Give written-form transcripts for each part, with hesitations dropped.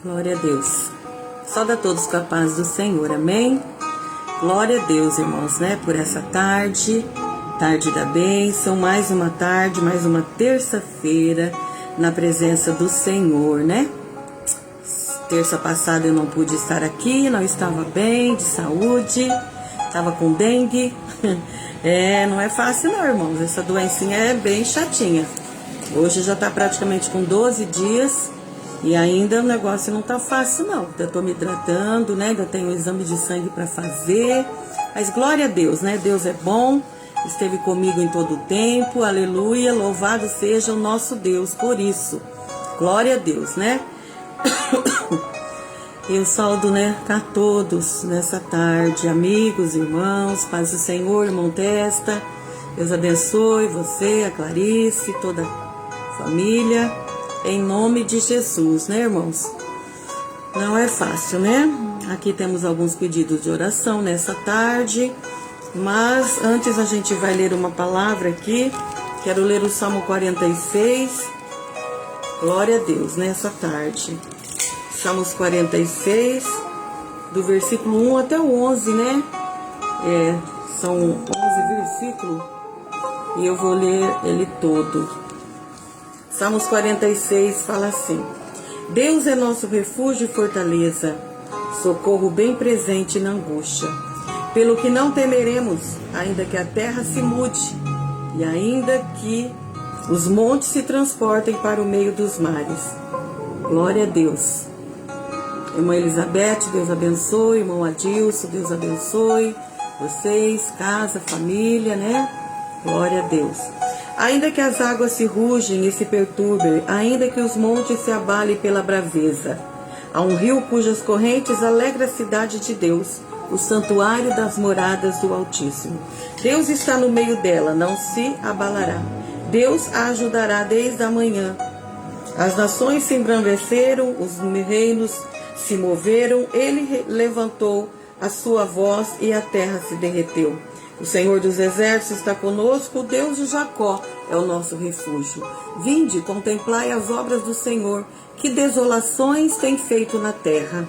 Glória a Deus. Sauda a todos com a paz do Senhor, amém? Glória a Deus, irmãos, né? Por essa tarde da bênção, mais uma tarde, mais uma terça-feira na presença do Senhor, né? Terça passada eu não pude estar aqui, não estava bem, de saúde, estava com dengue. Não é fácil não, irmãos, essa doencinha é bem chatinha. Hoje já tá praticamente com 12 dias e ainda o negócio não tá fácil não. Eu tô me hidratando, né? Ainda tenho um exame de sangue para fazer. Mas glória a Deus, né? Deus é bom, esteve comigo em todo o tempo. Aleluia, louvado seja o nosso Deus por isso. Glória a Deus, né? Eu saúdo, né, a todos nessa tarde, amigos, irmãos, paz do Senhor, irmão Testa. Deus abençoe você, a Clarice, toda a família, em nome de Jesus, né, irmãos? Não é fácil, né? Aqui temos alguns pedidos de oração nessa tarde, mas antes a gente vai ler uma palavra aqui. Quero ler o Salmo 46, glória a Deus, nessa tarde. Salmos 46, do versículo 1 até o 11, né? São 11 versículos e eu vou ler ele todo. Salmos 46 fala assim: Deus é nosso refúgio e fortaleza, socorro bem presente na angústia. Pelo que não temeremos, ainda que a terra se mude, e ainda que os montes se transportem para o meio dos mares. Glória a Deus. Irmã Elizabeth, Deus abençoe. Irmão Adilson, Deus abençoe vocês, casa, família, né? Glória a Deus. Ainda que as águas se rugem e se perturbem, ainda que os montes se abalem pela braveza, há um rio cujas correntes alegra a cidade de Deus, o santuário das moradas do Altíssimo. Deus está no meio dela, não se abalará. Deus a ajudará desde a manhã. As nações se embranqueceram, os reinos se moveram, ele levantou a sua voz e a terra se derreteu. O Senhor dos exércitos está conosco, o Deus de Jacó é o nosso refúgio. Vinde, contemplai as obras do Senhor, que desolações tem feito na terra.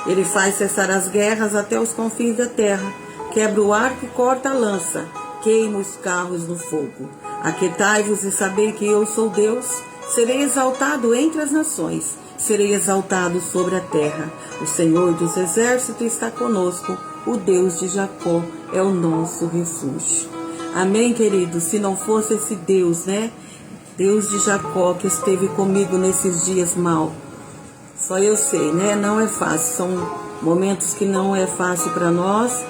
Ele faz cessar as guerras até os confins da terra, quebra o arco e corta a lança, queima os carros no fogo. Aquietai-vos e sabei que eu sou Deus, serei exaltado entre as nações, serei exaltado sobre a terra. O Senhor dos exércitos está conosco, o Deus de Jacó é o nosso refúgio. Amém, queridos? Se não fosse esse Deus, né? Deus de Jacó que esteve comigo nesses dias mal. Só eu sei, né? Não é fácil. São momentos que não é fácil para nós.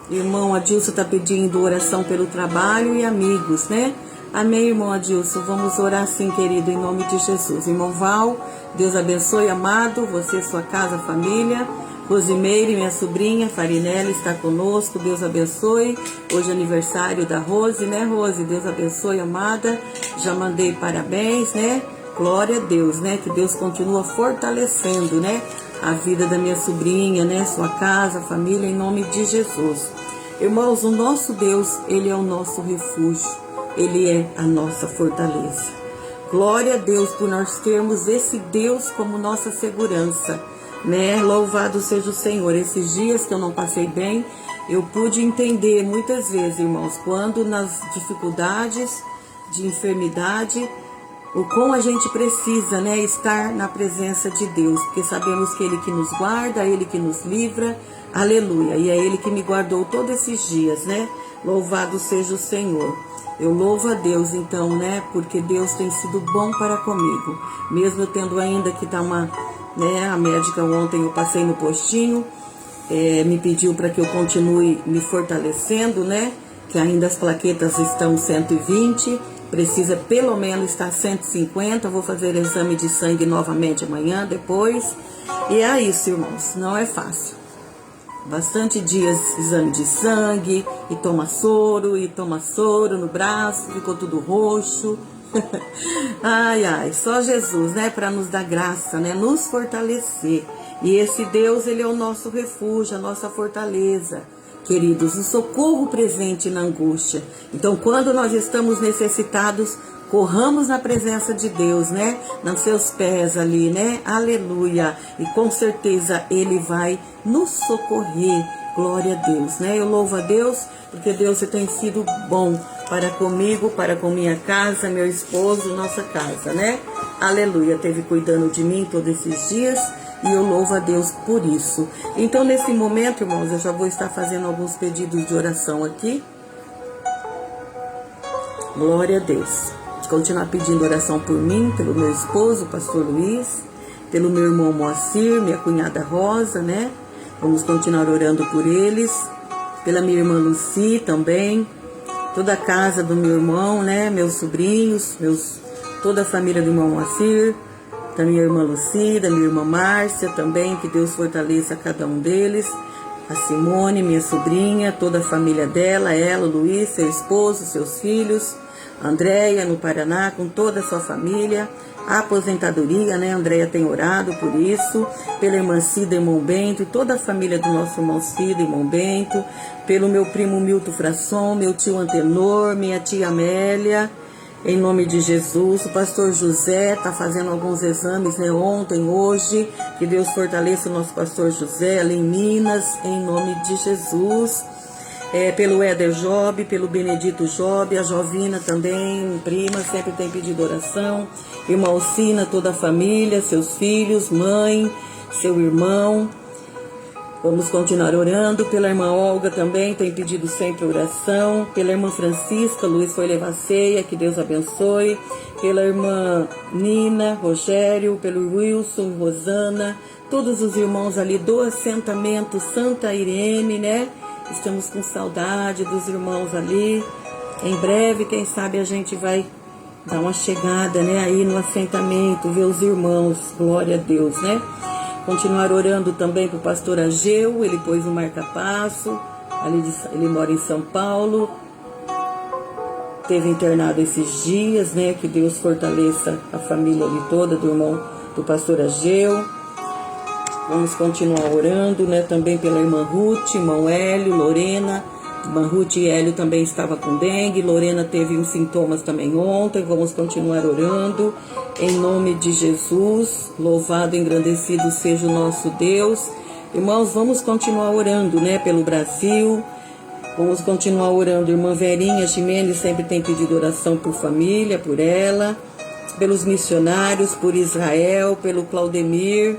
Irmão Adilson está pedindo oração pelo trabalho e amigos, né? Amém, irmão Adilson. Vamos orar sim, querido, em nome de Jesus. Irmão Val, Deus abençoe, amado, você, sua casa, família. Rosimeire, minha sobrinha, Farinella está conosco, Deus abençoe. Hoje é aniversário da Rose, né, Rose? Deus abençoe, amada. Já mandei parabéns, né? Glória a Deus, né? Que Deus continua fortalecendo, né? A vida da minha sobrinha, né? Sua casa, família, em nome de Jesus. Irmãos, o nosso Deus, Ele é o nosso refúgio. Ele é a nossa fortaleza. Glória a Deus por nós termos esse Deus como nossa segurança, né? Louvado seja o Senhor. Esses dias que eu não passei bem, eu pude entender muitas vezes, irmãos, quando nas dificuldades de enfermidade, o quão a gente precisa, né, estar na presença de Deus, porque sabemos que Ele que nos guarda, Ele que nos livra, aleluia, e é Ele que me guardou todos esses dias, né? Louvado seja o Senhor. Eu louvo a Deus, então, né, porque Deus tem sido bom para comigo, mesmo eu tendo ainda que dar uma, né, a médica ontem eu passei no postinho, me pediu para que eu continue me fortalecendo, né, que ainda as plaquetas estão 120, precisa pelo menos estar 150, vou fazer exame de sangue novamente amanhã, depois, e é isso, irmãos, não é fácil. Bastante dias exame de sangue, e toma soro no braço, ficou tudo roxo. Ai, ai, só Jesus, né, para nos dar graça, né, nos fortalecer. E esse Deus, Ele é o nosso refúgio, a nossa fortaleza, queridos, o socorro presente na angústia. Então, quando nós estamos necessitados, corramos na presença de Deus, né? Nos seus pés ali, né? Aleluia. E com certeza Ele vai nos socorrer. Glória a Deus, né? Eu louvo a Deus, porque Deus tem sido bom para comigo, para com minha casa, meu esposo, nossa casa, né? Aleluia. Teve cuidando de mim todos esses dias. E eu louvo a Deus por isso. Então, nesse momento, irmãos, eu já vou estar fazendo alguns pedidos de oração aqui. Glória a Deus. Continuar pedindo oração por mim, pelo meu esposo, o pastor Luiz, pelo meu irmão Moacir, minha cunhada Rosa, né? Vamos continuar orando por eles. Pela minha irmã Luci também. Toda a casa do meu irmão, né? Meus sobrinhos, toda a família do irmão Moacir. Da minha irmã Luci, da minha irmã Márcia também, que Deus fortaleça cada um deles. A Simone, minha sobrinha, toda a família dela, ela, o Luiz, seu esposo, seus filhos. A Andréia, no Paraná, com toda a sua família. A aposentadoria, né? A Andréia tem orado por isso. Pela irmã Cida, irmão Bento, e toda a família do nosso irmão Cida, irmão Bento. Pelo meu primo Milton Frasson, meu tio Antenor, minha tia Amélia. Em nome de Jesus, o pastor José está fazendo alguns exames, né, ontem, hoje. Que Deus fortaleça o nosso pastor José, ali em Minas, em nome de Jesus. Pelo Éder Job, pelo Benedito Job, a Jovina também, prima, sempre tem pedido oração. Irmã Alcina, toda a família, seus filhos, mãe, seu irmão. Vamos continuar orando. Pela irmã Olga também, tem pedido sempre oração. Pela irmã Francisca, Luiz foi levar ceia, que Deus abençoe. Pela irmã Nina, Rogério, pelo Wilson, Rosana, todos os irmãos ali do assentamento Santa Irene, né? Estamos com saudade dos irmãos ali. Em breve, quem sabe a gente vai dar uma chegada, né? Aí no assentamento, ver os irmãos. Glória a Deus, né? Continuar orando também para o pastor Ageu, ele pôs um marca-passo, ele mora em São Paulo, teve internado esses dias, né? Que Deus fortaleça a família ali toda, do irmão do pastor Ageu. Vamos continuar orando, né? Também pela irmã Ruth, irmão Hélio, Lorena. Irmã Ruth e Hélio também estava com dengue, Lorena teve uns sintomas também ontem. Vamos continuar orando. Em nome de Jesus, louvado e engrandecido seja o nosso Deus. Irmãos, vamos continuar orando, né, pelo Brasil. Vamos continuar orando. Irmã Verinha Ximenes sempre tem pedido oração por família, por ela. Pelos missionários, por Israel, pelo Claudemir,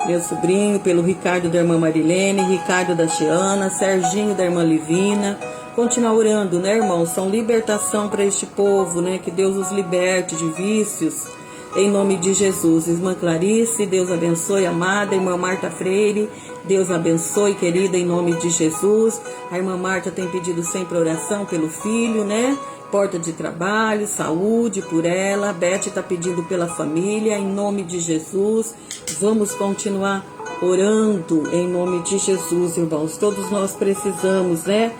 meu sobrinho, pelo Ricardo da irmã Marilene, Ricardo da Tiana, Serginho da irmã Livina. Continuar orando, né, irmãos? São libertação para este povo, né? Que Deus os liberte de vícios. Em nome de Jesus. Irmã Clarice, Deus abençoe, amada. Irmã Marta Freire, Deus abençoe, querida, em nome de Jesus. A irmã Marta tem pedido sempre oração pelo filho, né? Porta de trabalho, saúde por ela. Beth está pedindo pela família, em nome de Jesus. Vamos continuar orando em nome de Jesus, irmãos. Todos nós precisamos, né?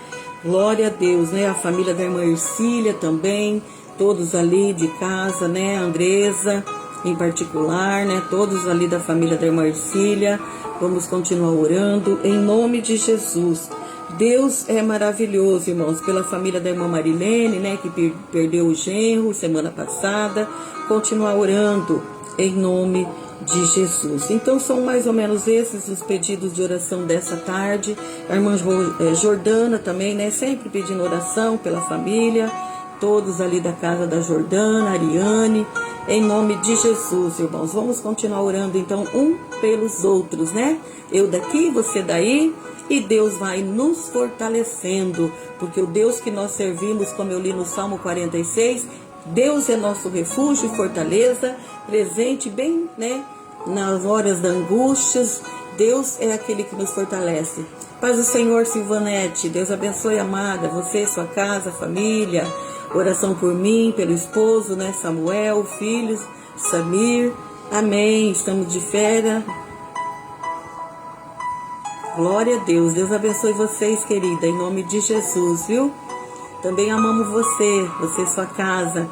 Glória a Deus, né? A família da irmã Ercília também. Todos ali de casa, né? Andresa em particular, né? Todos ali da família da irmã Ercília. Vamos continuar orando em nome de Jesus. Deus é maravilhoso, irmãos. Pela família da irmã Marilene, né? Que perdeu o genro semana passada. Continuar orando em nome de Jesus. Então são mais ou menos esses os pedidos de oração dessa tarde. A irmã Jordana também, né? Sempre pedindo oração pela família. Todos ali da casa da Jordana, Ariane, em nome de Jesus, irmãos. Vamos continuar orando, então, um pelos outros, né? Eu daqui, você daí, e Deus vai nos fortalecendo, porque o Deus que nós servimos, como eu li no Salmo 46, Deus é nosso refúgio e fortaleza, presente bem, né, nas horas da angústia. Deus é aquele que nos fortalece. Paz do Senhor, Silvanete. Deus abençoe, amada, você, sua casa, família. Oração por mim, pelo esposo, né? Samuel, filhos, Samir. Amém. Estamos de férias. Glória a Deus. Deus abençoe vocês, querida, em nome de Jesus, viu? Também amamos você, sua casa.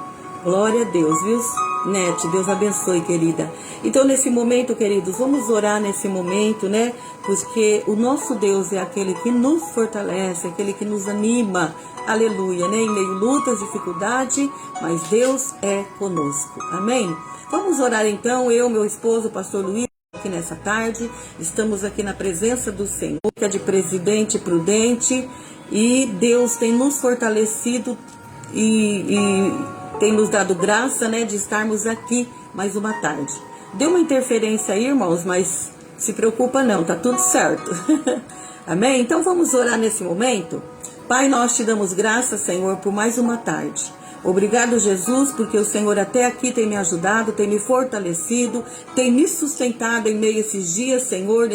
Glória a Deus, viu, Nete? Deus abençoe, querida. Então, nesse momento, queridos, vamos orar nesse momento, né? Porque o nosso Deus é aquele que nos fortalece, aquele que nos anima. Aleluia, né? Em meio a lutas, dificuldade, mas Deus é conosco. Amém? Vamos orar então, eu, meu esposo, o pastor Luiz, aqui nessa tarde. Estamos aqui na presença do Senhor, que é de presidente prudente, e Deus tem nos fortalecido e tem nos dado graça, né, de estarmos aqui mais uma tarde. Deu uma interferência aí, irmãos, mas se preocupa não, tá tudo certo. Amém? Então vamos orar nesse momento. Pai, nós te damos graça, Senhor, por mais uma tarde. Obrigado, Jesus, porque o Senhor até aqui tem me ajudado, tem me fortalecido, tem me sustentado em meio a esses dias, Senhor,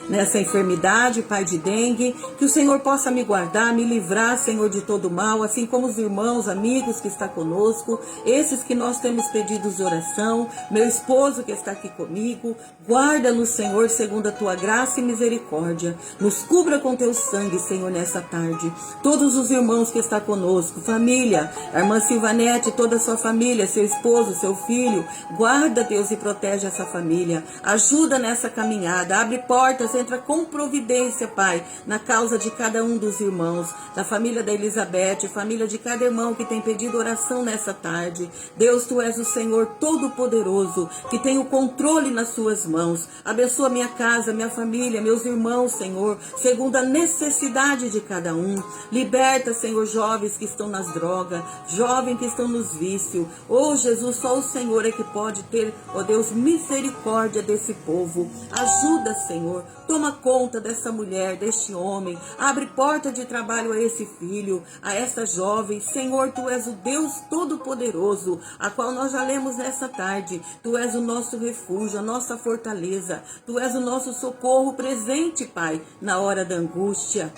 nessa enfermidade, Pai, de dengue. Que o Senhor possa me guardar, me livrar, Senhor, de todo mal, assim como os irmãos, amigos que estão conosco, esses que nós temos pedidos de oração, meu esposo que está aqui comigo. Guarda-nos, Senhor, segundo a tua graça e misericórdia. Nos cubra com teu sangue, Senhor, nessa tarde. Todos os irmãos que estão conosco, família, a irmã Silvanete, toda a sua família, seu esposo, seu filho, guarda, Deus, e protege essa família, ajuda nessa caminhada, abre portas, entra com providência, Pai, na causa de cada um dos irmãos, da família da Elizabeth, família de cada irmão que tem pedido oração nessa tarde. Deus, Tu és o Senhor Todo-Poderoso, que tem o controle nas suas mãos. Abençoa minha casa, minha família, meus irmãos, Senhor, segundo a necessidade de cada um. Liberta, Senhor, jovens que estão nas drogas, jovens que estão nos vícios. Oh, Jesus, só o Senhor é que pode ter, ó Deus, misericórdia desse povo. Ajuda, Senhor. Toma conta dessa mulher, deste homem. Abre porta de trabalho a esse filho, a essa jovem. Senhor, Tu és o Deus Todo-Poderoso, a qual nós já lemos nessa tarde. Tu és o nosso refúgio, a nossa fortaleza. Tu és o nosso socorro presente, Pai, na hora da angústia.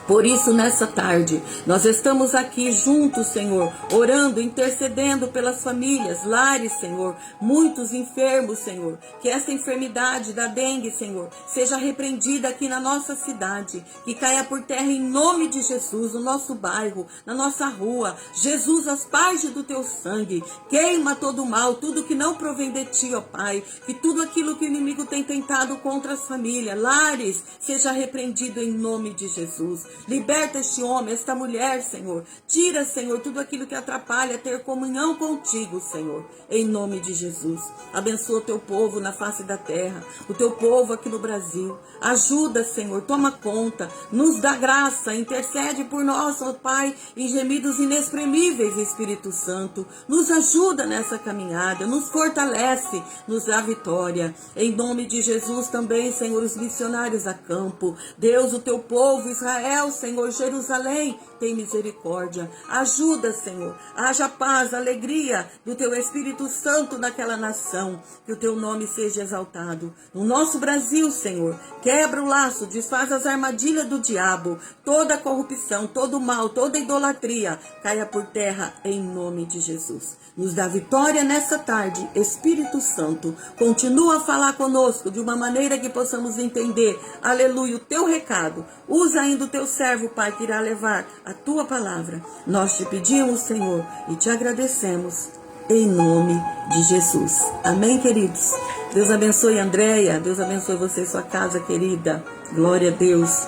Por isso, nessa tarde, nós estamos aqui juntos, Senhor, orando, intercedendo pelas famílias, lares, Senhor, muitos enfermos, Senhor, que essa enfermidade da dengue, Senhor, seja repreendida aqui na nossa cidade, que caia por terra em nome de Jesus, no nosso bairro, na nossa rua. Jesus, asperge do Teu sangue, queima todo o mal, tudo que não provém de Ti, ó Pai, que tudo aquilo que o inimigo tem tentado contra as famílias, lares, seja repreendido em nome de Jesus. Liberta este homem, esta mulher, Senhor. Tira, Senhor, tudo aquilo que atrapalha ter comunhão contigo, Senhor. Em nome de Jesus. Abençoa o Teu povo na face da terra. O Teu povo aqui no Brasil. Ajuda, Senhor. Toma conta. Nos dá graça. Intercede por nós, ó Pai, em gemidos inexprimíveis, Espírito Santo. Nos ajuda nessa caminhada. Nos fortalece. Nos dá vitória. Em nome de Jesus também, Senhor, os missionários a campo. Deus, o Teu povo, Israel, Senhor, Jerusalém, tem misericórdia. Ajuda, Senhor. Haja paz, alegria do Teu Espírito Santo naquela nação. Que o Teu nome seja exaltado. No nosso Brasil, Senhor, quebra o laço, desfaz as armadilhas do diabo. Toda corrupção, todo mal, toda idolatria, caia por terra em nome de Jesus. Nos dá vitória nessa tarde, Espírito Santo. Continua a falar conosco de uma maneira que possamos entender, aleluia, o Teu recado. Usa ainda o Teu servo, Pai, que irá levar a Tua palavra. Nós te pedimos, Senhor, e te agradecemos, em nome de Jesus. Amém, queridos? Deus abençoe a Andréia, Deus abençoe você e sua casa, querida. Glória a Deus.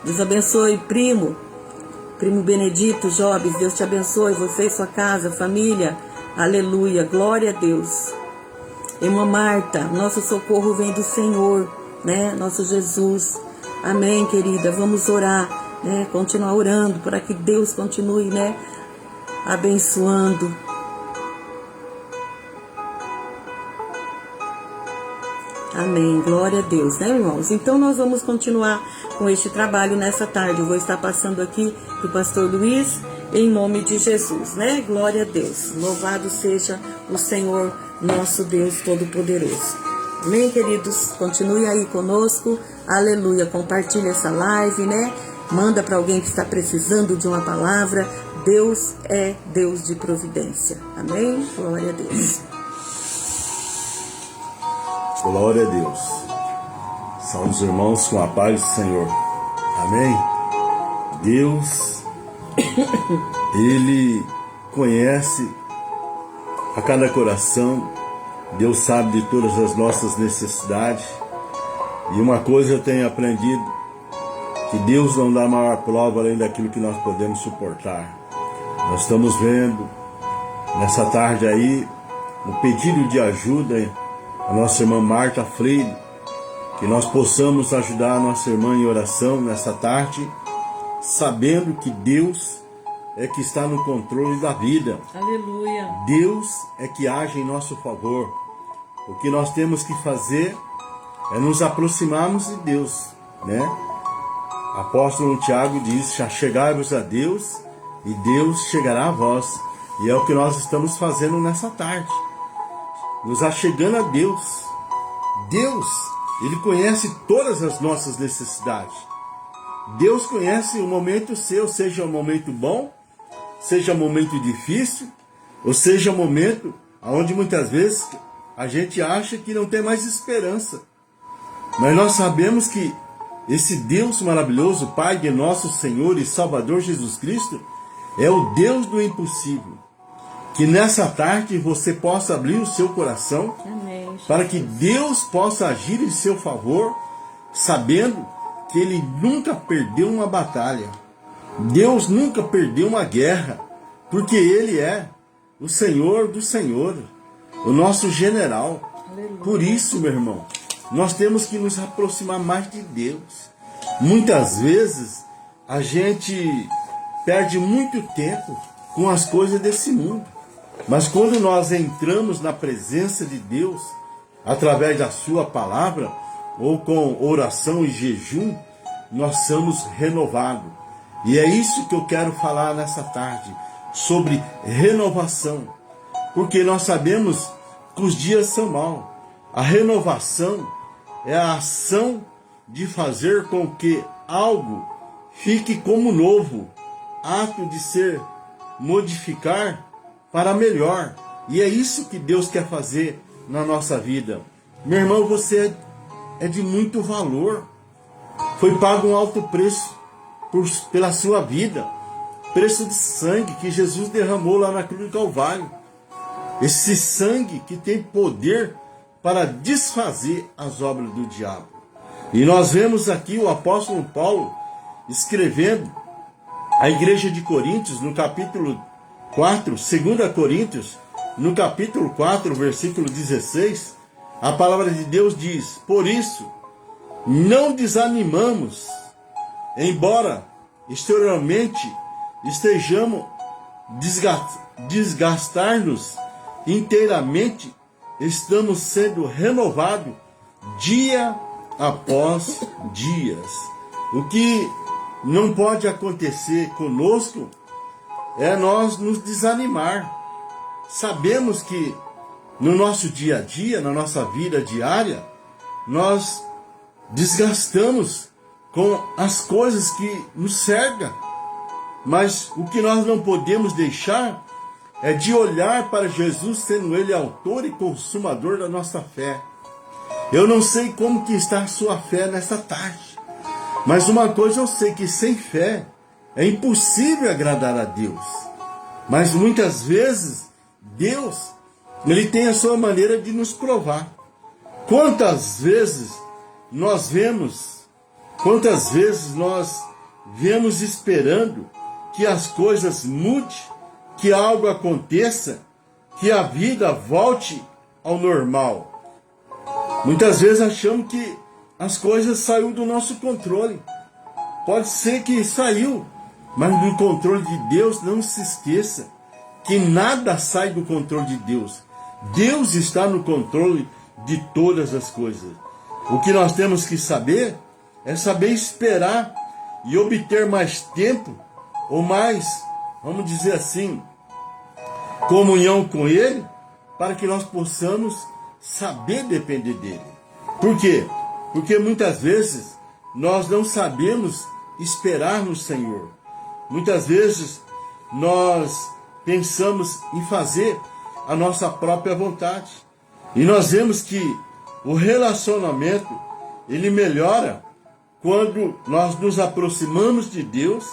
Deus abençoe, primo Benedito, Jobs, Deus te abençoe, você e sua casa, família. Aleluia, glória a Deus. Irmã Marta, nosso socorro vem do Senhor, né? Nosso Jesus. Amém, querida. Vamos orar, né? Continuar orando para que Deus continue, né? Abençoando. Amém, glória a Deus, né, irmãos? Então nós vamos continuar com este trabalho nessa tarde. Eu vou estar passando aqui para o pastor Luiz, em nome de Jesus, né? Glória a Deus. Louvado seja o Senhor, nosso Deus Todo-Poderoso. Amém, queridos? Continue aí conosco. Aleluia. Compartilhe essa live, né? Manda para alguém que está precisando de uma palavra. Deus é Deus de providência. Amém? Glória a Deus. Glória a Deus. São os irmãos com a paz do Senhor. Amém? Deus, Ele conhece a cada coração, Deus sabe de todas as nossas necessidades. E uma coisa eu tenho aprendido, que Deus não dá maior prova além daquilo que nós podemos suportar. Nós estamos vendo nessa tarde aí um pedido de ajuda a nossa irmã Marta Freire, que nós possamos ajudar a nossa irmã em oração nessa tarde, sabendo que Deus é que está no controle da vida. Aleluia. Deus é que age em nosso favor. O que nós temos que fazer é nos aproximarmos de Deus, né? Apóstolo Tiago diz: chegai-vos a Deus e Deus chegará a vós. E é o que nós estamos fazendo nessa tarde, nos achegando a Deus. Deus, Ele conhece todas as nossas necessidades. Deus conhece o momento seu, seja um momento bom, seja um momento difícil, ou seja um momento onde muitas vezes a gente acha que não tem mais esperança. Mas nós sabemos que esse Deus maravilhoso, Pai de nosso Senhor e Salvador Jesus Cristo, é o Deus do impossível. Que nessa tarde você possa abrir o seu coração, amém, para que Deus possa agir em seu favor, sabendo que Ele nunca perdeu uma batalha. Deus nunca perdeu uma guerra, porque Ele é o Senhor dos senhores, o nosso general. Aleluia. Por isso, meu irmão, nós temos que nos aproximar mais de Deus. Muitas vezes a gente perde muito tempo com as coisas desse mundo. Mas quando nós entramos na presença de Deus, através da sua palavra, ou com oração e jejum, nós somos renovados. E é isso que eu quero falar nessa tarde, sobre renovação. Porque nós sabemos que os dias são maus. A renovação é a ação de fazer com que algo fique como novo, ato de ser modificar para melhor. E é isso que Deus quer fazer na nossa vida. Meu irmão, você é de muito valor. Foi pago um alto preço pela sua vida. Preço de sangue que Jesus derramou lá na cruz do Calvário. Esse sangue que tem poder para desfazer as obras do diabo. E nós vemos aqui o apóstolo Paulo escrevendo à igreja de Coríntios, no capítulo 4, 2 Coríntios, no capítulo 4, versículo 16, a palavra de Deus diz: por isso, não desanimamos, embora exteriormente estejamos desgastar-nos inteiramente, estamos sendo renovados dia após dias. O que não pode acontecer conosco é nós nos desanimar. Sabemos que no nosso dia a dia, na nossa vida diária, nós desgastamos com as coisas que nos cercam. Mas o que nós não podemos deixar é de olhar para Jesus, sendo Ele autor e consumador da nossa fé. Eu não sei como que está a sua fé nessa tarde, mas uma coisa eu sei, que sem fé é impossível agradar a Deus. Mas muitas vezes Deus, Ele tem a sua maneira de nos provar. Quantas vezes nós vemos esperando que as coisas mudem, que algo aconteça, que a vida volte ao normal. Muitas vezes achamos que as coisas saíram do nosso controle. Pode ser que saiu, mas no controle de Deus, não se esqueça que nada sai do controle de Deus. Deus está no controle de todas as coisas. O que nós temos que saber é saber esperar e obter mais tempo, ou mais, vamos dizer assim, comunhão com Ele, para que nós possamos saber depender dEle. Por quê? Porque muitas vezes nós não sabemos esperar no Senhor. Muitas vezes nós pensamos em fazer a nossa própria vontade. E nós vemos que o relacionamento, ele melhora quando nós nos aproximamos de Deus,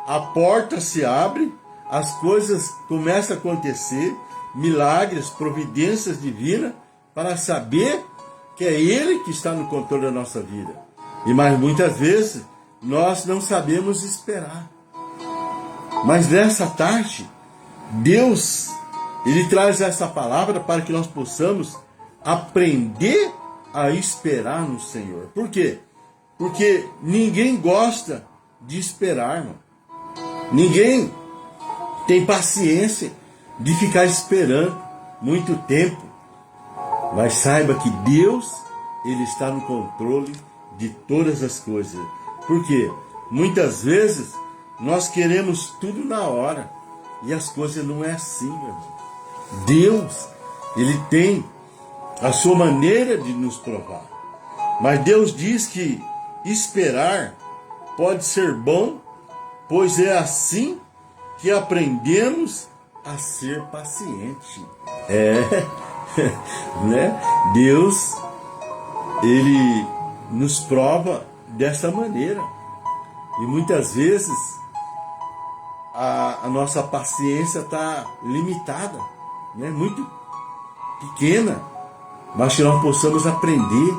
a porta se abre, as coisas começam a acontecer, milagres, providências divinas, para saber que é Ele que está no controle da nossa vida. E mas muitas vezes nós não sabemos esperar. Mas nessa tarde, Deus, Ele traz essa palavra para que nós possamos aprender a esperar no Senhor. Por quê? Porque ninguém gosta de esperar, irmão. Ninguém tem paciência de ficar esperando muito tempo. Mas saiba que Deus, Ele está no controle de todas as coisas. Por quê? Muitas vezes nós queremos tudo na hora. E as coisas não é assim, meu irmão. Deus, Ele tem a sua maneira de nos provar. Mas Deus diz que esperar pode ser bom, pois é assim que aprendemos a ser paciente. Né? Deus, Ele nos prova dessa maneira. E muitas vezes a nossa paciência está limitada, né? Muito pequena, mas que nós possamos aprender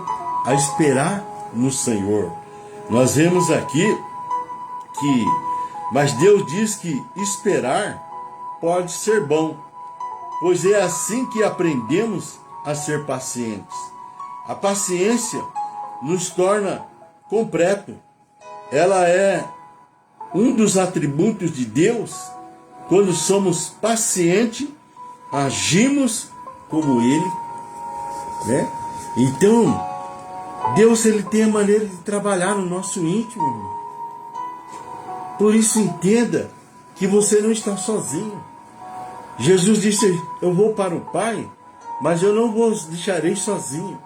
a esperar no Senhor. Nós vemos aqui que, mas Deus diz que esperar pode ser bom, pois é assim que aprendemos a ser pacientes. A paciência nos torna completo. Ela é um dos atributos de Deus. Quando somos pacientes, agimos como Ele, né? Então, Deus, Ele tem a maneira de trabalhar no nosso íntimo. Por isso, entenda que você não está sozinho. Jesus disse: eu vou para o Pai, mas eu não vos deixarei sozinho.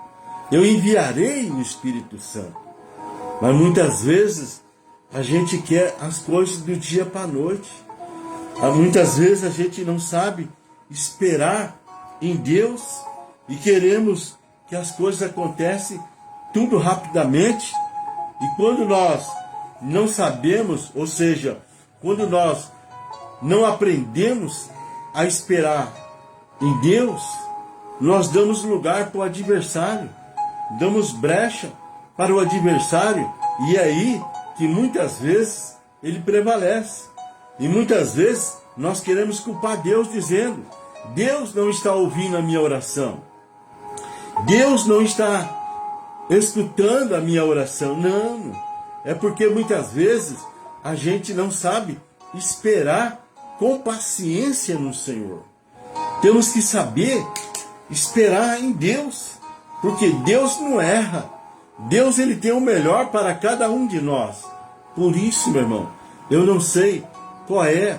Eu enviarei o Espírito Santo. Mas muitas vezes a gente quer as coisas do dia para a noite. Muitas vezes a gente não sabe esperar em Deus e queremos que as coisas aconteçam tudo rapidamente. E quando nós não sabemos, ou seja, quando nós não aprendemos a esperar em Deus, nós damos lugar para o adversário, damos brecha para o adversário, e é aí que muitas vezes ele prevalece. E muitas vezes nós queremos culpar Deus dizendo: Deus não está ouvindo a minha oração, Deus não está escutando a minha oração. Não, é porque muitas vezes a gente não sabe esperar com paciência no Senhor. Temos que saber esperar em Deus, porque Deus não erra. Deus, Ele tem o melhor para cada um de nós. Por isso, meu irmão, eu não sei qual é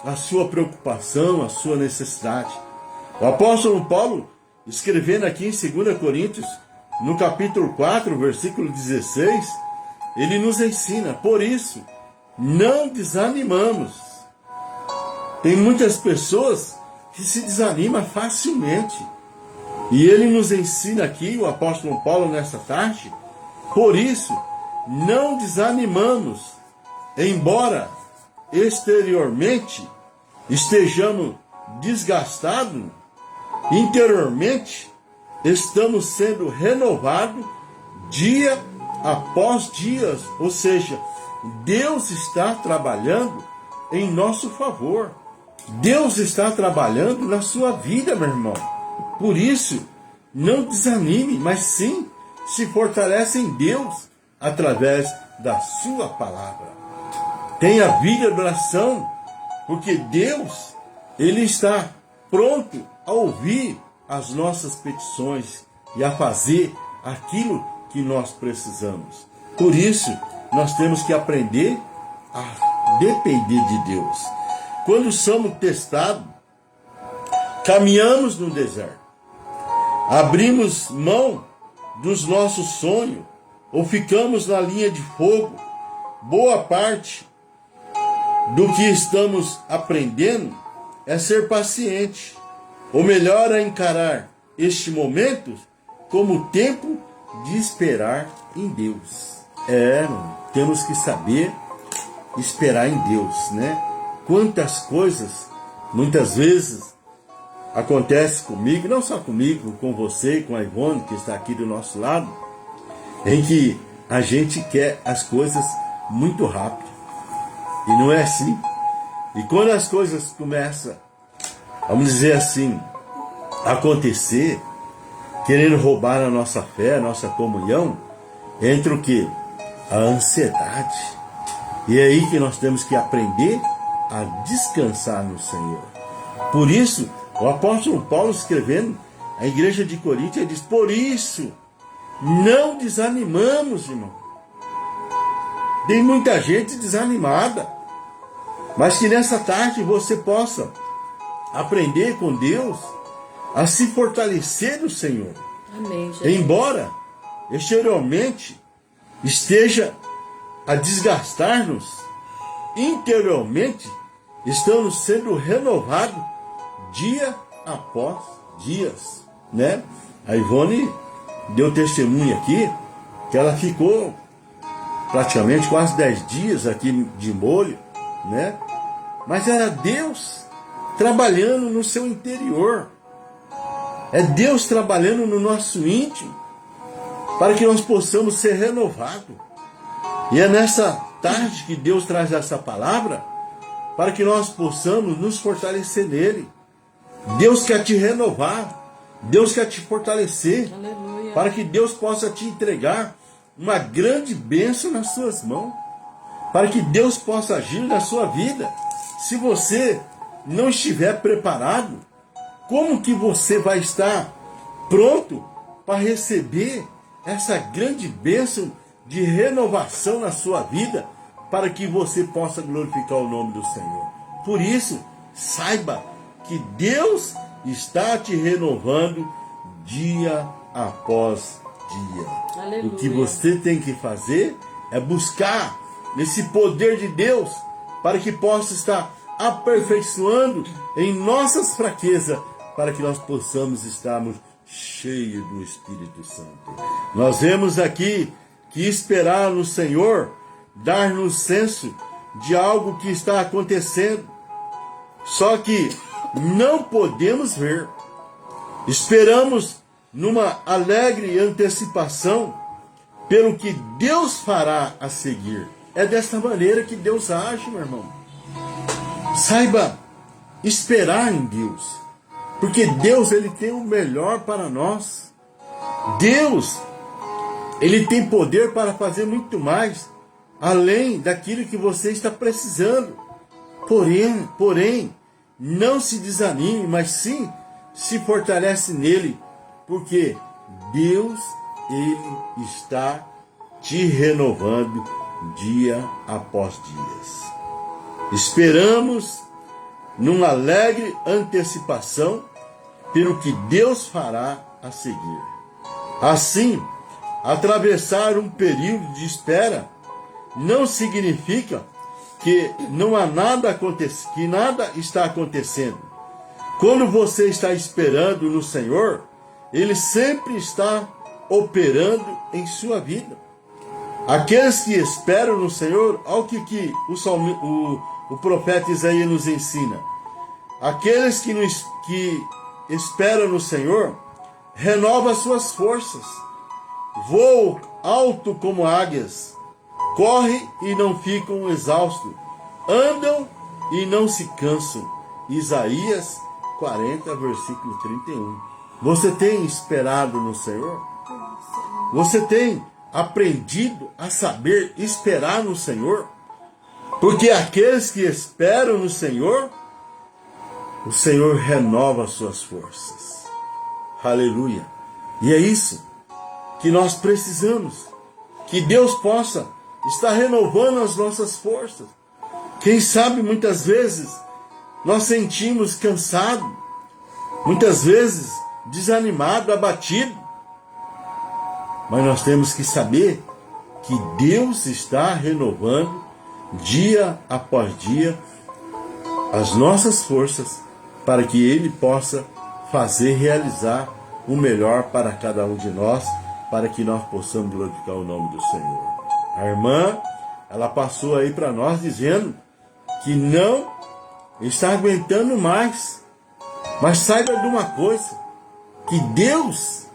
a sua preocupação, a sua necessidade. O apóstolo Paulo, escrevendo aqui em 2 Coríntios, no capítulo 4, versículo 16, ele nos ensina: por isso, não desanimamos. Tem muitas pessoas que se desanimam facilmente. E ele nos ensina aqui, o apóstolo Paulo, nessa tarde: por isso, não desanimamos, embora exteriormente estejamos desgastados, interiormente estamos sendo renovados dia após dia. Ou seja, Deus está trabalhando em nosso favor. Deus está trabalhando na sua vida, meu irmão. Por isso, não desanime, mas sim se fortalece em Deus através da sua palavra. Tenha vida de oração, porque Deus, Ele está pronto a ouvir as nossas petições e a fazer aquilo que nós precisamos. Por isso, nós temos que aprender a depender de Deus. Quando somos testados, caminhamos no deserto, abrimos mão dos nossos sonhos ou ficamos na linha de fogo, boa parte do que estamos aprendendo é ser paciente. Ou melhor, é encarar este momento como tempo de esperar em Deus. Temos que saber esperar em Deus, né? quantas coisas, muitas vezes, acontece comigo, não só comigo, com você, com a Ivone, que está aqui do nosso lado, em que a gente quer as coisas muito rápido. E não é assim. E quando as coisas começam, vamos dizer assim, a acontecer, querendo roubar a nossa fé, a nossa comunhão, entra o quê? A ansiedade. E é aí que nós temos que aprender a descansar no Senhor. Por isso, o apóstolo Paulo, escrevendo à igreja de Corinto, ele diz: por isso, não desanimamos, irmão. Tem muita gente desanimada, mas que nessa tarde você possa aprender com Deus a se fortalecer no Senhor. Amém, Jesus. Embora exteriormente esteja a desgastar-nos, interiormente estamos sendo renovados dia após dias, né? A Ivone deu testemunho aqui que ela ficou praticamente quase 10 dias aqui de molho, né? Mas era Deus trabalhando no seu interior. É Deus trabalhando no nosso íntimo para que nós possamos ser renovados. E é nessa tarde que Deus traz essa palavra para que nós possamos nos fortalecer nele. Deus quer te renovar. Deus quer te fortalecer. Aleluia. Para que Deus possa te entregar uma grande bênção nas suas mãos. Para que Deus possa agir na sua vida. Se você não estiver preparado, como que você vai estar pronto para receber essa grande bênção de renovação na sua vida, para que você possa glorificar o nome do Senhor? Por isso, saiba que Deus está te renovando dia após dia. Aleluia. O que você tem que fazer é buscar esse poder de Deus para que possa estar aperfeiçoando em nossas fraquezas, para que nós possamos estarmos cheios do Espírito Santo. Nós vemos aqui que esperar no Senhor dar-nos senso de algo que está acontecendo, só que não podemos ver. Esperamos numa alegre antecipação pelo que Deus fará a seguir. É dessa maneira que Deus age, meu irmão. Saiba esperar em Deus, porque Deus, ele tem o melhor para nós. Deus, ele tem poder para fazer muito mais, além daquilo que você está precisando. Porém, não se desanime, mas sim se fortalece nele, porque Deus, ele está te renovando dia após dias. Esperamos numa alegre antecipação pelo que Deus fará a seguir. Assim, atravessar um período de espera não significa que não há nada que nada está acontecendo. Quando você está esperando no Senhor, ele sempre está operando em sua vida. Aqueles que esperam no Senhor, olha o que o profeta Isaías nos ensina. Aqueles que esperam no Senhor, renova suas forças, voam alto como águias, correm e não ficam exaustos, andam e não se cansam. Isaías 40, versículo 31. Você tem esperado no Senhor? Você tem aprendido a saber esperar no Senhor? Porque aqueles que esperam no Senhor, o Senhor renova suas forças. Aleluia. E é isso que nós precisamos. Que Deus possa estar renovando as nossas forças. Quem sabe muitas vezes nós sentimos cansado, muitas vezes desanimado, abatido. Mas nós temos que saber que Deus está renovando dia após dia as nossas forças, para que Ele possa realizar o melhor para cada um de nós, para que nós possamos glorificar o nome do Senhor. A irmã, ela passou aí para nós dizendo que não está aguentando mais. Mas saiba de uma coisa, que Deus,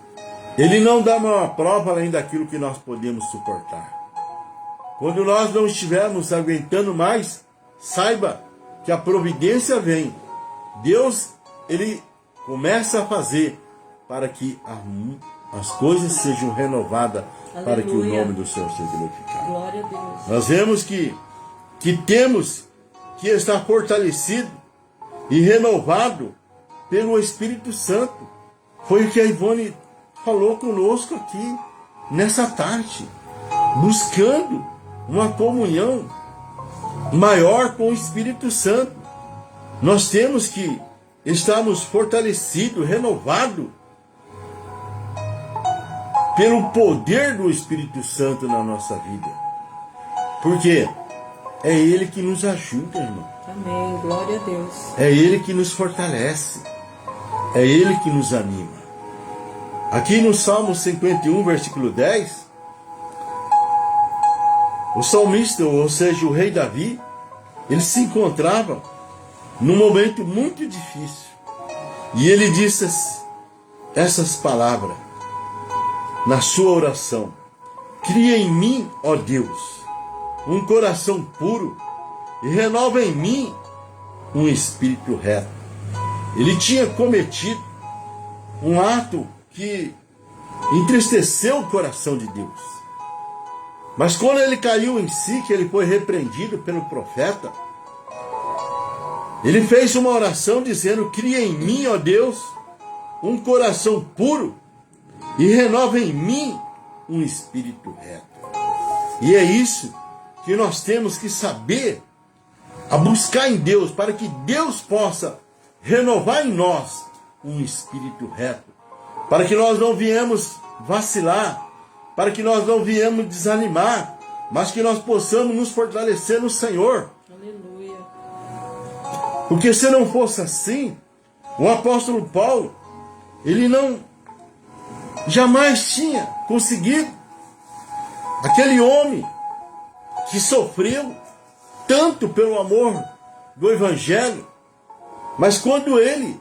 Ele não dá uma prova além daquilo que nós podemos suportar. Quando nós não estivermos aguentando mais, saiba que a providência vem. Deus, Ele começa a fazer para que as coisas sejam renovadas, para que o nome do Senhor seja glorificado. Glória a Deus. Nós vemos que temos que estar fortalecido e renovado pelo Espírito Santo. Foi o que a Ivone falou conosco aqui nessa tarde, buscando uma comunhão maior com o Espírito Santo. Nós temos que estarmos fortalecidos, renovados pelo poder do Espírito Santo na nossa vida. Porque é Ele que nos ajuda, irmão. Amém. Glória a Deus. É Ele que nos fortalece. É Ele que nos anima. Aqui no Salmo 51, versículo 10, o salmista, ou seja, o rei Davi, ele se encontrava num momento muito difícil. E ele disse essas palavras na sua oração: cria em mim, ó Deus, um coração puro e renova em mim um espírito reto. Ele tinha cometido um ato que entristeceu o coração de Deus. Mas quando ele caiu em si, que ele foi repreendido pelo profeta, ele fez uma oração dizendo: cria em mim, ó Deus, um coração puro e renova em mim um espírito reto. E é isso que nós temos que saber, a buscar em Deus, para que Deus possa renovar em nós um espírito reto, para que nós não viemos vacilar, para que nós não viemos desanimar, mas que nós possamos nos fortalecer no Senhor. Aleluia. Porque se não fosse assim, o apóstolo Paulo, ele não jamais tinha conseguido, aquele homem que sofreu tanto pelo amor do Evangelho, mas quando ele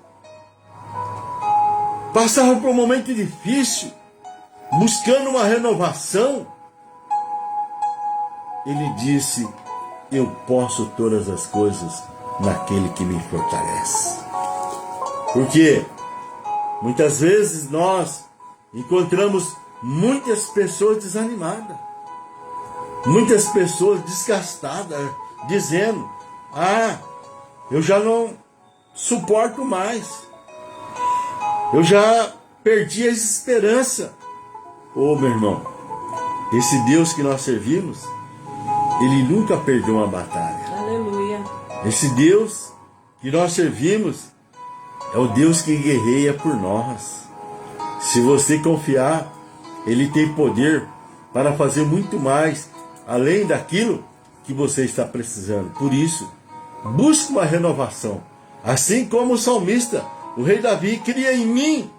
passava por um momento difícil, buscando uma renovação, ele disse: eu posso todas as coisas naquele que me fortalece. Porque muitas vezes nós encontramos muitas pessoas desanimadas, muitas pessoas desgastadas, dizendo: eu já não suporto mais, eu já perdi a esperança. Ô meu irmão, esse Deus que nós servimos, Ele nunca perdeu uma batalha. Aleluia. Esse Deus que nós servimos é o Deus que guerreia por nós. Se você confiar, Ele tem poder para fazer muito mais, além daquilo que você está precisando. Por isso, busque uma renovação. Assim como o salmista, o rei Davi: cria em mim,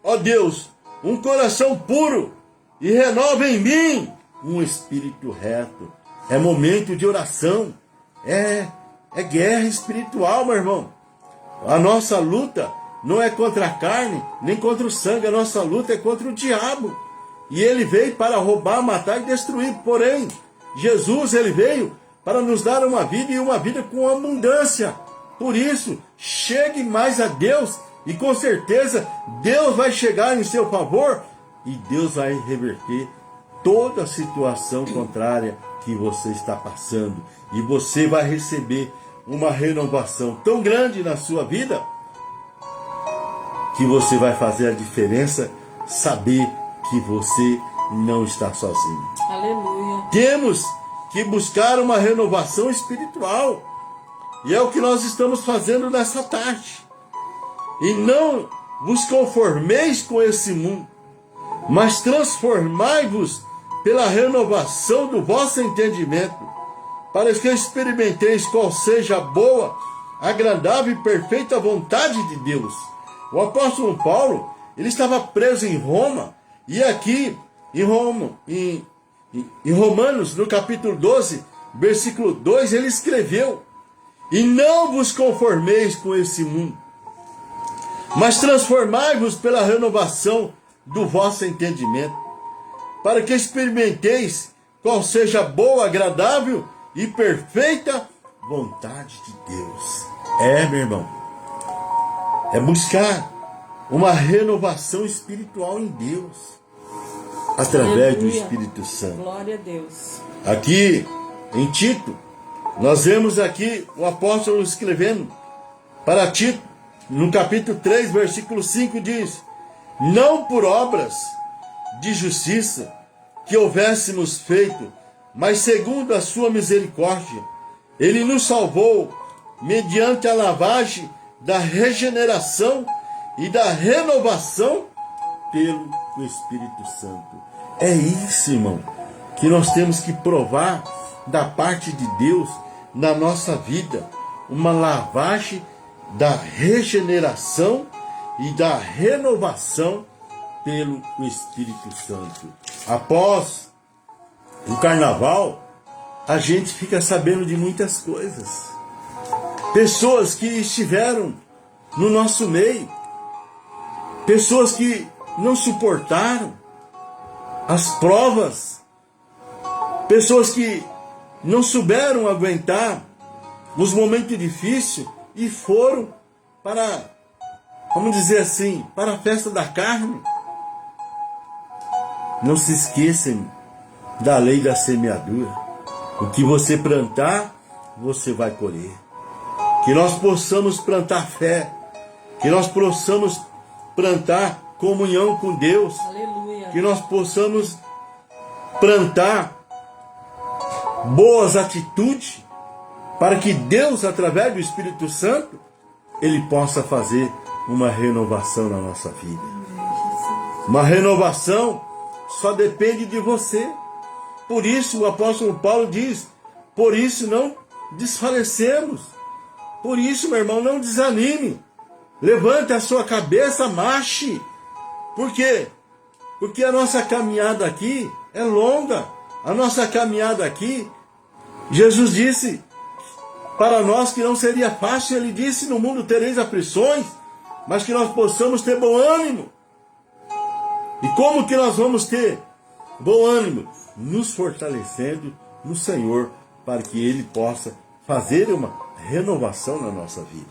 ó Deus, um coração puro e renova em mim um espírito reto. É momento de oração. É guerra espiritual, meu irmão. A nossa luta não é contra a carne, nem contra o sangue. A nossa luta é contra o diabo. E ele veio para roubar, matar e destruir. Porém, Jesus, ele veio para nos dar uma vida, e uma vida com abundância. Por isso, chegue mais a Deus, e com certeza Deus vai chegar em seu favor, e Deus vai reverter toda a situação contrária que você está passando. E você vai receber uma renovação tão grande na sua vida, que você vai fazer a diferença, saber que você não está sozinho. Aleluia. Temos que buscar uma renovação espiritual. E é o que nós estamos fazendo nessa tarde. E não vos conformeis com esse mundo, mas transformai-vos pela renovação do vosso entendimento, para que experimenteis qual seja a boa, agradável e perfeita vontade de Deus. O apóstolo Paulo, ele estava preso em Roma, e aqui em Romanos, no capítulo 12, versículo 2, ele escreveu: E não vos conformeis com esse mundo, mas transformai-vos pela renovação do vosso entendimento, para que experimenteis qual seja a boa, agradável e perfeita vontade de Deus. Meu irmão, é buscar uma renovação espiritual em Deus, através do Espírito Santo. Glória a Deus. Aqui em Tito, nós vemos aqui o apóstolo escrevendo para Tito, no capítulo 3, versículo 5, diz: não por obras de justiça que houvéssemos feito, mas segundo a sua misericórdia, ele nos salvou mediante a lavagem da regeneração e da renovação pelo Espírito Santo. É isso, irmão, que nós temos que provar da parte de Deus na nossa vida, uma lavagem da regeneração e da renovação pelo Espírito Santo. Após o carnaval, a gente fica sabendo de muitas coisas. Pessoas que estiveram no nosso meio, pessoas que não suportaram as provas, pessoas que não souberam aguentar os momentos difíceis e foram para, vamos dizer assim, para a festa da carne. Não se esqueçam da lei da semeadura. O que você plantar, você vai colher. Que nós possamos plantar fé, que nós possamos plantar comunhão com Deus. Aleluia. Que nós possamos plantar boas atitudes, para que Deus, através do Espírito Santo, Ele possa fazer uma renovação na nossa vida. Uma renovação só depende de você. Por isso o apóstolo Paulo diz: por isso não desfalecemos. Por isso, meu irmão, não desanime. Levante a sua cabeça, marche. Por quê? Porque a nossa caminhada aqui é longa. A nossa caminhada aqui, Jesus disse para nós que não seria fácil. Ele disse: no mundo tereis aflições, mas que nós possamos ter bom ânimo. E como que nós vamos ter bom ânimo? Nos fortalecendo no Senhor, para que Ele possa fazer uma renovação na nossa vida.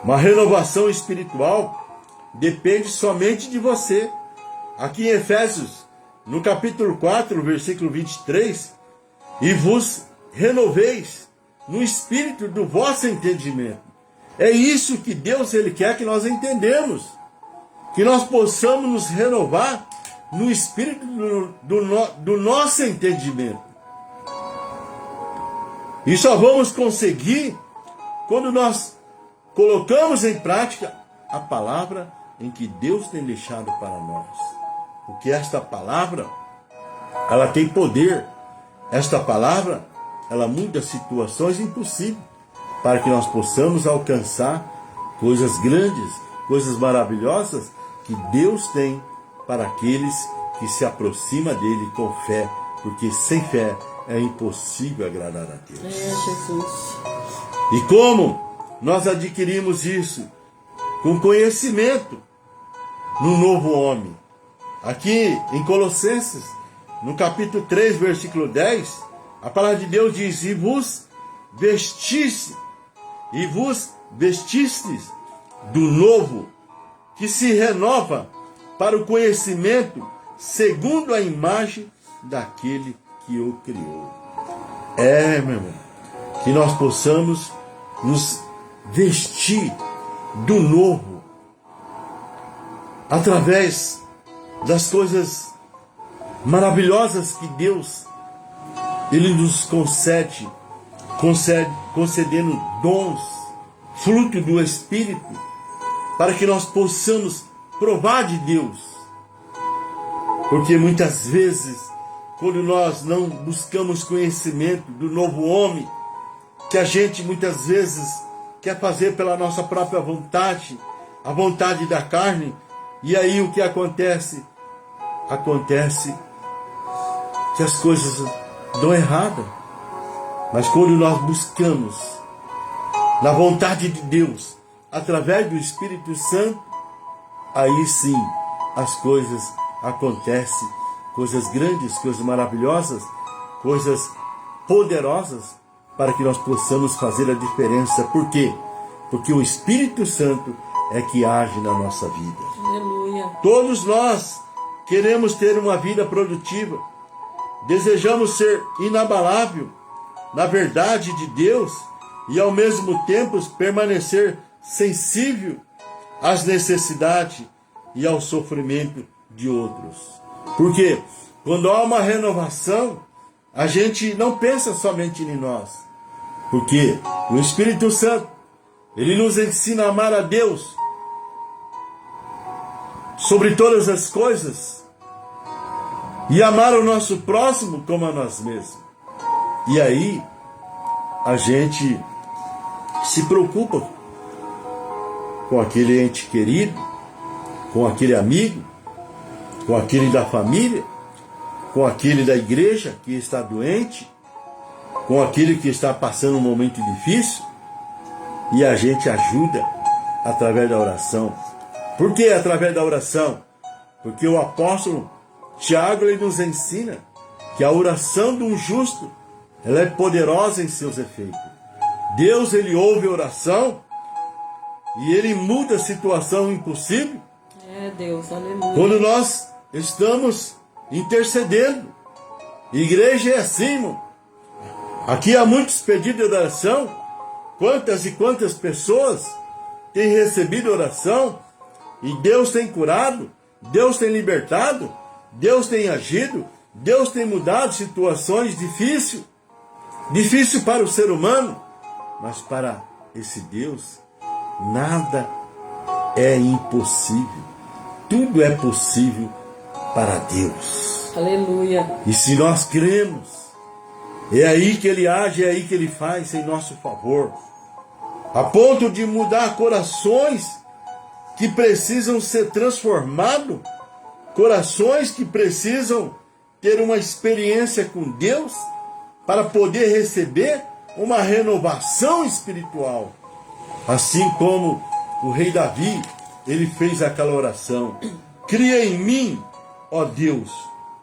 Uma renovação espiritual depende somente de você. Aqui em Efésios, no capítulo 4, versículo 23, e vos renoveis no espírito do vosso entendimento. É isso que Deus Ele quer que nós entendemos. Que nós possamos nos renovar no espírito do nosso entendimento. E só vamos conseguir quando nós colocamos em prática a palavra em que Deus tem deixado para nós. Porque esta palavra, ela tem poder. Esta palavra, ela muda situações impossíveis, para que nós possamos alcançar coisas grandes, coisas maravilhosas que Deus tem para aqueles que se aproximam dele com fé, porque sem fé é impossível agradar a Deus. Jesus. E como nós adquirimos isso? Com conhecimento no novo homem. Aqui em Colossenses, no capítulo 3, versículo 10, a palavra de Deus diz: e vos vestistes do novo, que se renova para o conhecimento segundo a imagem daquele que o criou. Meu irmão, que nós possamos nos vestir do novo, através das coisas maravilhosas que Deus Ele nos concedendo dons, fruto do Espírito, para que nós possamos provar de Deus. Porque muitas vezes, quando nós não buscamos conhecimento do novo homem, que a gente muitas vezes quer fazer pela nossa própria vontade, a vontade da carne, e aí o que acontece? Acontece que as coisas dão errado. Mas quando nós buscamos na vontade de Deus, através do Espírito Santo, aí sim as coisas acontecem, coisas grandes, coisas maravilhosas, coisas poderosas, para que nós possamos fazer a diferença. Por quê? Porque o Espírito Santo é que age na nossa vida. Aleluia. Todos nós queremos ter uma vida produtiva, desejamos ser inabalável na verdade de Deus e ao mesmo tempo permanecer sensível às necessidades e ao sofrimento de outros. Porque quando há uma renovação, a gente não pensa somente em nós. Porque o Espírito Santo, ele nos ensina a amar a Deus sobre todas as coisas e amar o nosso próximo como a nós mesmos. E aí a gente se preocupa com aquele ente querido, com aquele amigo, com aquele da família, com aquele da igreja que está doente, com aquele que está passando um momento difícil, e a gente ajuda através da oração. Por que através da oração? Porque o apóstolo Tiago, ele nos ensina que a oração de um justo, ela é poderosa em seus efeitos. Deus, ele ouve a oração e ele muda a situação impossível. É Deus, aleluia. Quando nós estamos intercedendo. Igreja é assim, irmão. Aqui há muitos pedidos de oração. Quantas e quantas pessoas têm recebido oração e Deus tem curado, Deus tem libertado, Deus tem agido, Deus tem mudado situações difíceis. Difícil para o ser humano, mas para esse Deus, nada é impossível. Tudo é possível para Deus. Aleluia. E se nós cremos, é aí que Ele age, é aí que Ele faz em nosso favor. A ponto de mudar corações que precisam ser transformados, corações que precisam ter uma experiência com Deus para poder receber uma renovação espiritual. Assim como o rei Davi, ele fez aquela oração: cria em mim, ó Deus,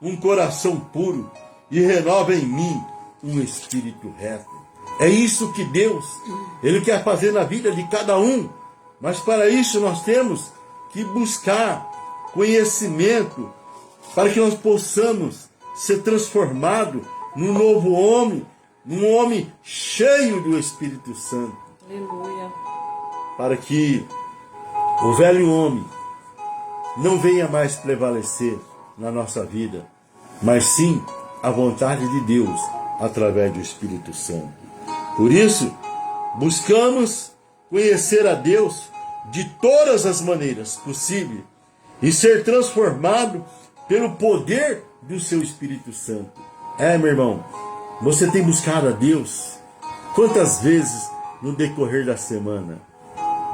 um coração puro e renova em mim um espírito reto. É isso que Deus, ele quer fazer na vida de cada um. Mas para isso nós temos que buscar conhecimento para que nós possamos ser transformados num novo homem, num homem cheio do Espírito Santo. Aleluia. Para que o velho homem não venha mais prevalecer na nossa vida, mas sim a vontade de Deus através do Espírito Santo. Por isso, buscamos conhecer a Deus de todas as maneiras possíveis e ser transformado pelo poder do seu Espírito Santo. Meu irmão, você tem buscado a Deus quantas vezes no decorrer da semana,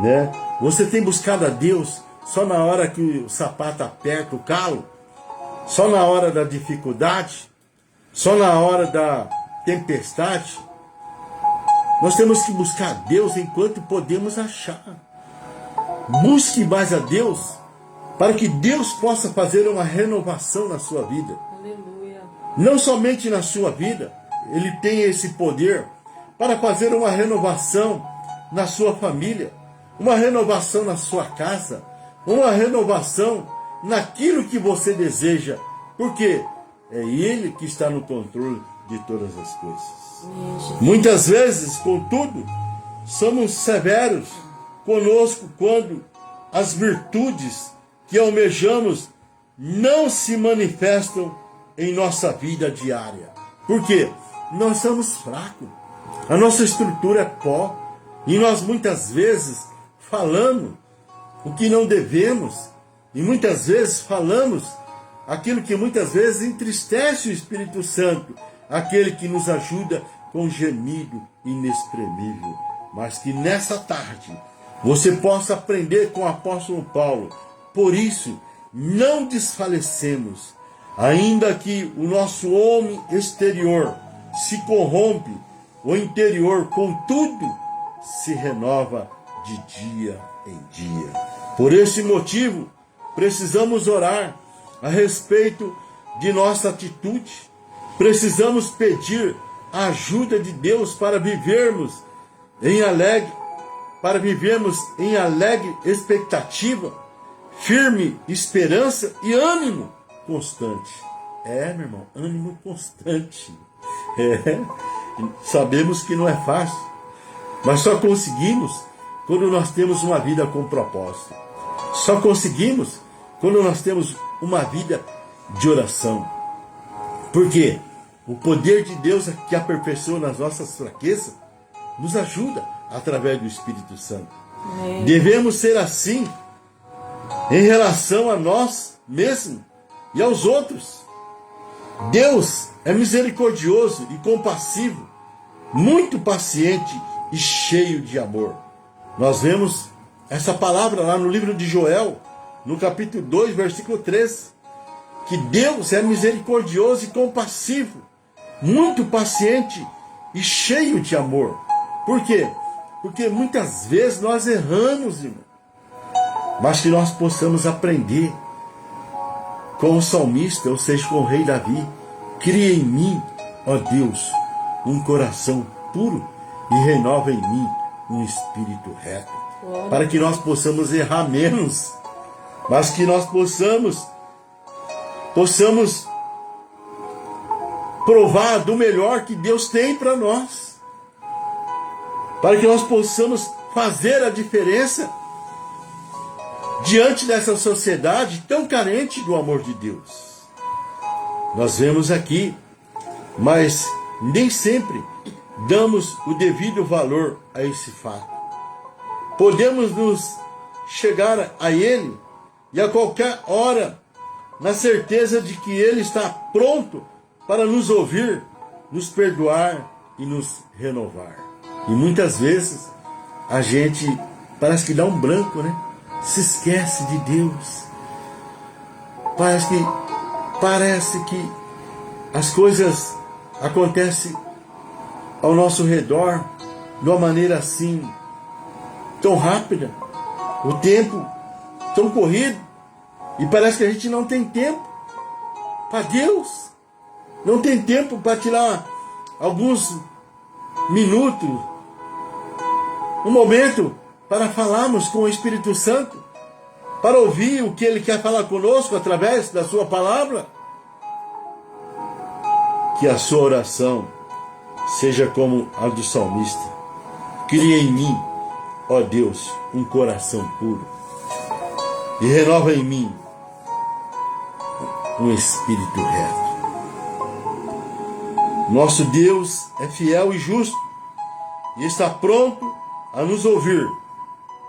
né? Você tem buscado a Deus só na hora que o sapato aperta o calo? Só na hora da dificuldade? Só na hora da tempestade? Nós temos que buscar a Deus enquanto podemos achar. Busque mais a Deus para que Deus possa fazer uma renovação na sua vida. Aleluia. Não somente na sua vida, Ele tem esse poder para fazer uma renovação na sua família, uma renovação na sua casa, uma renovação naquilo que você deseja, porque é Ele que está no controle de todas as coisas. Muitas vezes, contudo, somos severos conosco quando as virtudes que almejamos não se manifestam em nossa vida diária. Por quê? Nós somos fracos. A nossa estrutura é pó. E nós muitas vezes falamos o que não devemos. E muitas vezes falamos aquilo que muitas vezes entristece o Espírito Santo, aquele que nos ajuda com gemido inexprimível. Mas que nessa tarde você possa aprender com o apóstolo Paulo. Por isso, não desfalecemos, ainda que o nosso homem exterior se corrompe, o interior, contudo, se renova de dia em dia. Por esse motivo, precisamos orar a respeito de nossa atitude. Precisamos pedir a ajuda de Deus para vivermos em alegre expectativa, firme esperança e ânimo constante. Meu irmão, ânimo constante. Sabemos que não é fácil, mas só conseguimos quando nós temos uma vida com propósito. Só conseguimos quando nós temos uma vida de oração. Por quê? O poder de Deus que aperfeiçoa nas nossas fraquezas nos ajuda através do Espírito Santo. Devemos ser assim em relação a nós mesmos e aos outros. Deus é misericordioso e compassivo, muito paciente e cheio de amor. Nós vemos essa palavra lá no livro de Joel, no capítulo 2, versículo 13, que Deus é misericordioso e compassivo, muito paciente e cheio de amor. Por quê? Porque muitas vezes nós erramos, irmão, mas que nós possamos aprender com o salmista, ou seja, com o rei Davi. Cria em mim, ó Deus, um coração puro e renova em mim um espírito reto. Para que nós possamos errar menos, mas que nós possamos provar do melhor que Deus tem para nós. Para que nós possamos fazer a diferença diante dessa sociedade tão carente do amor de Deus. Nós vemos aqui, mas nem sempre damos o devido valor a esse fato. Podemos nos chegar a Ele e a qualquer hora, na certeza de que Ele está pronto para nos ouvir, nos perdoar e nos renovar. E muitas vezes a gente parece que dá um branco, né? Se esquece de Deus. Parece que as coisas acontecem ao nosso redor de uma maneira assim tão rápida, o tempo tão corrido, e parece que a gente não tem tempo para Deus, não tem tempo para tirar alguns minutos, um momento para falarmos com o Espírito Santo, para ouvir o que Ele quer falar conosco através da sua palavra. Que a sua oração seja como a do salmista. Cria em mim, ó Deus, um coração puro e renova em mim um espírito reto. Nosso Deus é fiel e justo e está pronto a nos ouvir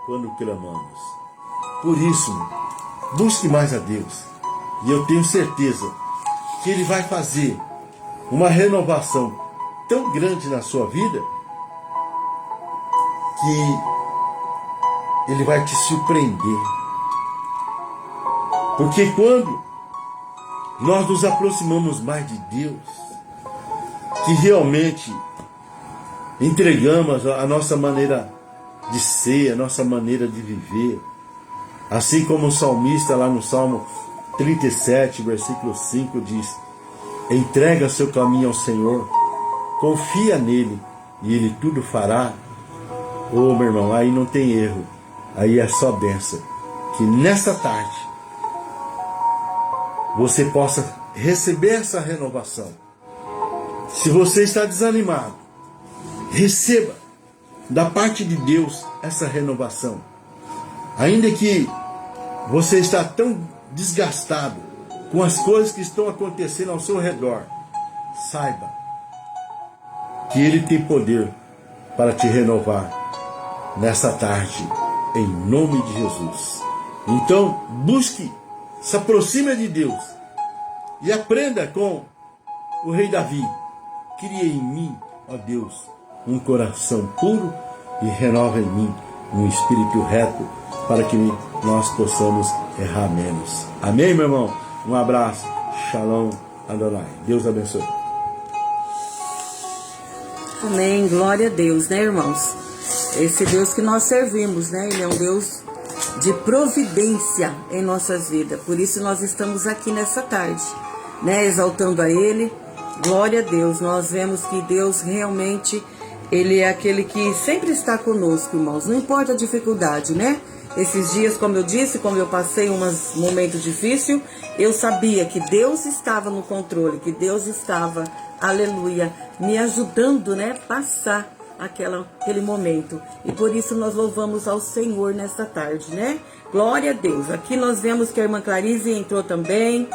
quando clamamos. Por isso, busque mais a Deus, e eu tenho certeza que Ele vai fazer uma renovação tão grande na sua vida que Ele vai te surpreender. Porque quando nós nos aproximamos mais de Deus, que realmente entregamos a nossa maneira de ser, a nossa maneira de viver, assim como o salmista lá no Salmo 37, versículo 5 diz: entrega seu caminho ao Senhor, confia nele e Ele tudo fará. Meu irmão, aí não tem erro, aí é só bênção. Que nessa tarde você possa receber essa renovação. Se você está desanimado, receba da parte de Deus essa renovação. Ainda que você está tão desgastado com as coisas que estão acontecendo ao seu redor, saiba que Ele tem poder para te renovar nessa tarde, em nome de Jesus. Então, busque, se aproxime de Deus e aprenda com o rei Davi. Cria em mim, ó Deus, um coração puro e renova em mim um espírito reto, para que nós possamos errar menos. Amém, meu irmão? Um abraço. Shalom Adonai. Deus abençoe. Amém. Glória a Deus, né, irmãos? Esse Deus que nós servimos, né? Ele é um Deus de providência em nossas vidas. Por isso nós estamos aqui nessa tarde, né? Exaltando a Ele. Glória a Deus. Nós vemos que Deus realmente, Ele é aquele que sempre está conosco, irmãos. Não importa a dificuldade, né? Esses dias, como eu disse, como eu passei um momento difícil, eu sabia que Deus estava no controle, que Deus estava, aleluia, me ajudando, né? Passar aquele momento. E por isso nós louvamos ao Senhor nesta tarde, né? Glória a Deus. Aqui nós vemos que a irmã Clarice entrou também.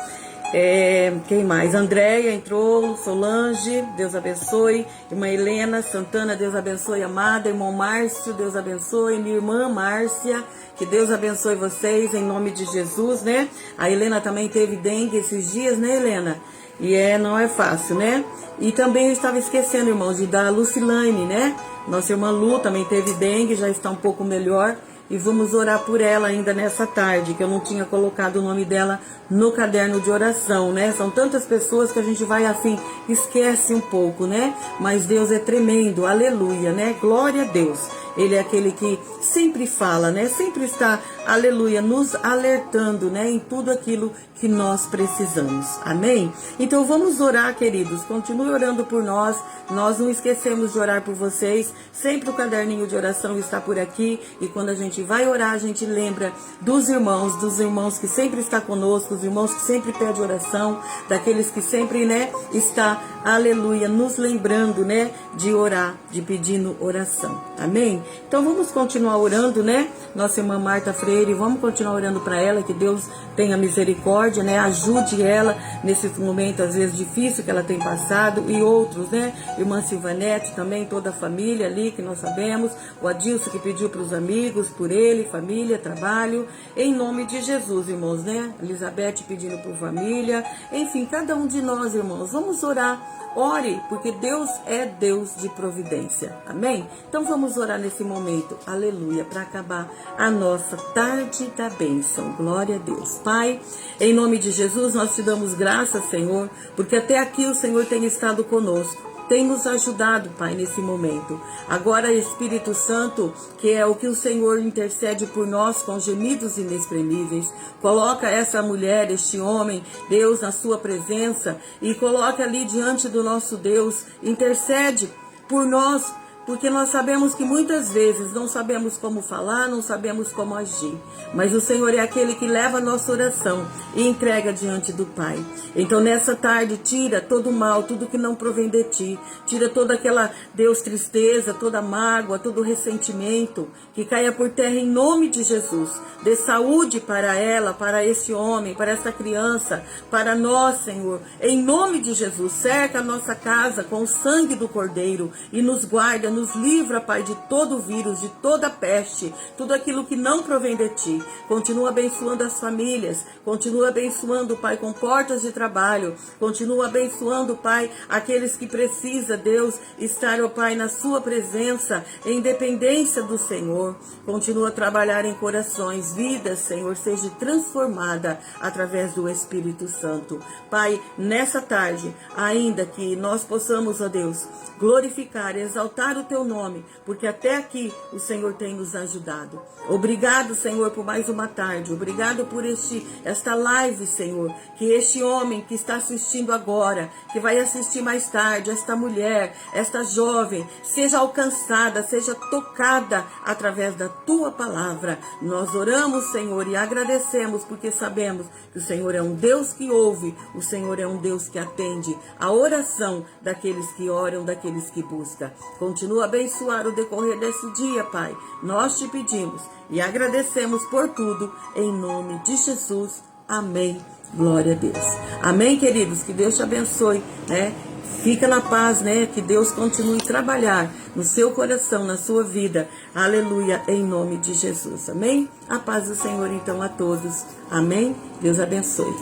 Quem mais? Andréia entrou, Solange, Deus abençoe. Irmã Helena Santana, Deus abençoe, amada. Irmão Márcio, Deus abençoe. Minha irmã Márcia, que Deus abençoe vocês em nome de Jesus, né? A Helena também teve dengue esses dias, né, Helena? E não é fácil, né? E também eu estava esquecendo, irmãos, de dar a Lucilane, né? Nossa irmã Lu também teve dengue, já está um pouco melhor. E vamos orar por ela ainda nessa tarde, que eu não tinha colocado o nome dela no caderno de oração, né? São tantas pessoas que a gente vai assim, esquece um pouco, né? Mas Deus é tremendo, aleluia, né? Glória a Deus. Ele é aquele que sempre fala, né? Sempre está, aleluia, nos alertando, né? Em tudo aquilo que nós precisamos. Amém? Então vamos orar, queridos. Continue orando por nós. Nós não esquecemos de orar por vocês. Sempre o caderninho de oração está por aqui. E quando a gente vai orar, a gente lembra dos irmãos que sempre está conosco, os irmãos que sempre pedem oração, daqueles que sempre, né, está, aleluia, nos lembrando, né, de orar, de pedindo oração. Amém? Então vamos continuar orando, né? Nossa irmã Marta Freire, vamos continuar orando para ela, que Deus tenha misericórdia, né? Ajude ela nesse momento, às vezes, difícil que ela tem passado, e outros, né? Irmã Silvanete também, toda a família ali, que nós sabemos, o Adilson que pediu para os amigos, por ele, família, trabalho, em nome de Jesus, irmãos, né? Elizabeth pedindo por família, enfim, cada um de nós, irmãos, vamos orar. Ore, porque Deus é Deus de providência. Amém? Então vamos orar nesse momento. Aleluia. Para acabar a nossa tarde da bênção. Glória a Deus. Pai, em nome de Jesus, nós te damos graças, Senhor, porque até aqui o Senhor tem estado conosco. Tem nos ajudado, Pai, nesse momento. Agora, Espírito Santo, que é o que o Senhor intercede por nós com gemidos inexprimíveis, coloca essa mulher, este homem, Deus, na sua presença e coloca ali diante do nosso Deus, intercede por nós, porque nós sabemos que muitas vezes não sabemos como falar, não sabemos como agir. Mas o Senhor é aquele que leva a nossa oração e entrega diante do Pai. Então nessa tarde tira todo o mal, tudo que não provém de Ti. Tira toda aquela, Deus, tristeza, toda mágoa, todo ressentimento. Que caia por terra em nome de Jesus. Dê saúde para ela, para esse homem, para essa criança, para nós, Senhor. Em nome de Jesus, cerca a nossa casa com o sangue do Cordeiro e nos guarda, nos livra, Pai, de todo vírus, de toda peste, tudo aquilo que não provém de Ti. Continua abençoando as famílias, continua abençoando, Pai, com portas de trabalho, continua abençoando, Pai, aqueles que precisam, Deus, estar, ó Pai, na Sua presença, em dependência do Senhor. Continua a trabalhar em corações, vidas, Senhor, seja transformada através do Espírito Santo. Pai, nessa tarde, ainda que nós possamos, ó Deus, glorificar, exaltar o Teu nome, porque até aqui o Senhor tem nos ajudado. Obrigado, Senhor, por mais uma tarde. Obrigado por esta live, Senhor. Que este homem que está assistindo agora, que vai assistir mais tarde, esta mulher, esta jovem, seja alcançada, seja tocada através da Tua palavra. Nós oramos, Senhor, e agradecemos, porque sabemos que o Senhor é um Deus que ouve, o Senhor é um Deus que atende a oração daqueles que oram, daqueles que buscam. Continua a abençoar o decorrer desse dia, Pai. Nós te pedimos e agradecemos por tudo, em nome de Jesus. Amém. Glória a Deus. Amém, queridos? Que Deus te abençoe, né? Fica na paz, né? Que Deus continue a trabalhar no seu coração, na sua vida. Aleluia, em nome de Jesus. Amém? A paz do Senhor, então, a todos. Amém? Deus abençoe.